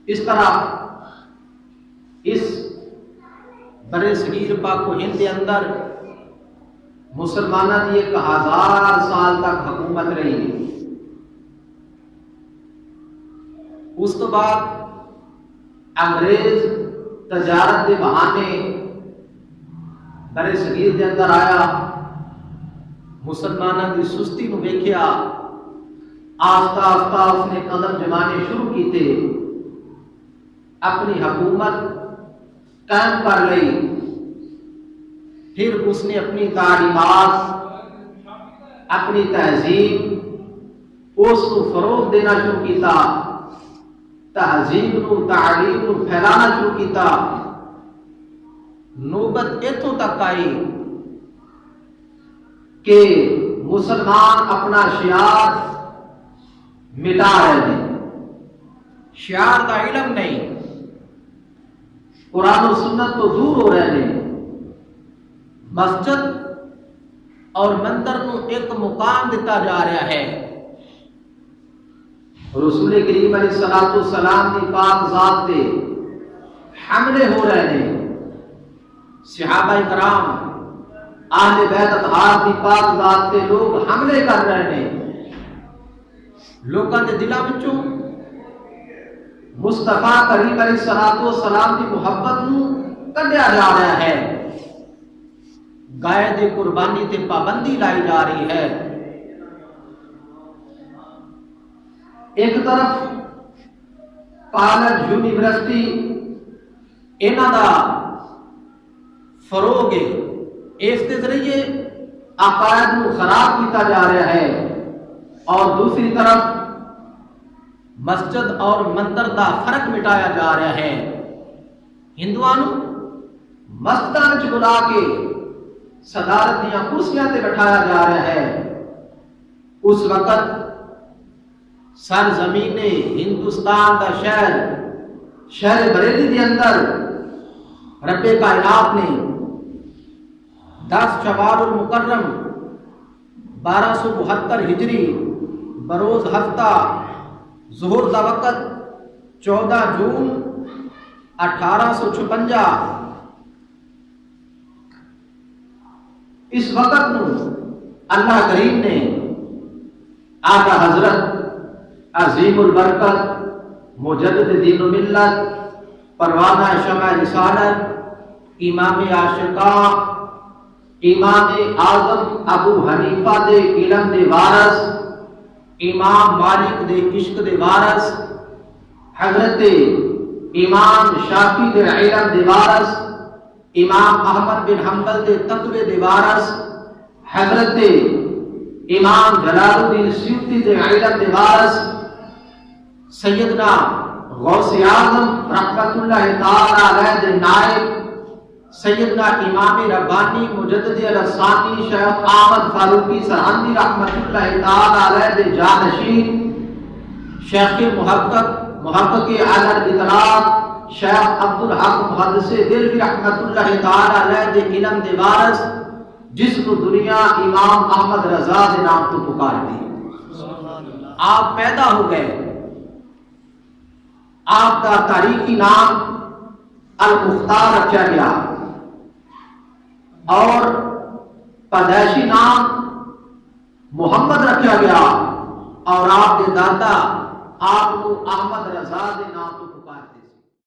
اس طرح اس برے صغیر پاک و ہند کے اندر مسلمانوں کی 1000 سال تک حکومت رہی ہے۔ اس تو بعد انگریز تجارت کے بہانے برے صغیر کے اندر آیا، مسلمانوں کی سستی کو ویکھیا، آہستہ آہستہ اس نے قدم جمانے شروع کیتے، اپنی حکومت قائم کر لی۔ پھر اس نے اپنی تعلیمات، اپنی تہذیب اس کو فروغ دینا شروع کیتا، تہذیب نو تعلیم نو پھیلانا شروع کیتا۔ نوبت اتوں تک آئی کہ مسلمان اپنا شعار مٹا رہے ہیں، شعار کا علم نہیں، قرآن و سنت تو دور ہو رہے ہیں، مسجد اور مندر کو ایک مقام دیتا جا رہا ہے۔ رسول کریم علیہ السلام کی پاک ذات سے حملے ہو رہے ہیں، صحابہ کرام اہل بیت اطہار کی پاک ذات سے لوگ حملے کر رہے ہیں، لوگوں کے دلوں وچوں مصطفیٰ کریم علیہ السلام کی محبت نو کڈیا جا رہا ہے، گائے دی قربانی تے پابندی لائی جا رہی ہے۔ ایک طرف کالج یونیورسٹی انہاں دا فروغ ہے، اس کے ذریعے عقائد کو خراب کیتا جا رہا ہے، اور دوسری طرف مسجد اور مندر دا فرق مٹایا جا رہا ہے۔ ہندوؤں مسجداں وچ بلا کے صدارت دیاں کرسیاں تے بٹھایا جا رہا ہے۔ اس وقت سرزمین ہندوستان دا شہر بریلی دے اندر رب کائنات نے 10 شوال المکرم 1272 ہجری بروز ہفتہ ظہر دا وقت 14 جون 1856 اس وقت نو اللہ کریم نے آقا حضرت عظیم البرکت مجدد دین و ملت پروانہ شمع رسالت امام عاشقاں امام اعظم ابو حنیفہ دے علم دے وارث، امام مالک دے عشق دے وارث، حضرت امام شافعی دے علم دے وارث، امام احمد بن حنبل دے تقوی دے وارث، حضرت امام جلال الدین سیوطی دے علم دے وارث، سیدنا غوث اعظم رحمت اللہ تعالی علیہ دے نائب، سیدنا امام ربانی مجدد الثانی شیخ احمد فاروقی سرہندی رحمت اللہ تعالی علیہ دے جانشین، شیخ محقق اعلی الاطلاق شیخ عبدالحق محدث دہلوی رحمت اللہ تعالی علیہ دے علم دے وارث، جس کو دنیا امام احمد رضا دے نام تو پکارتی۔ آپ پیدا ہو گئے، آپ کا تاریخی نام المختار رکھا گیا اور پیدائشی نام محمد رکھا گیا، اور آپ کے دادا آپ کو احمد رضا دے نام تو پکارتے۔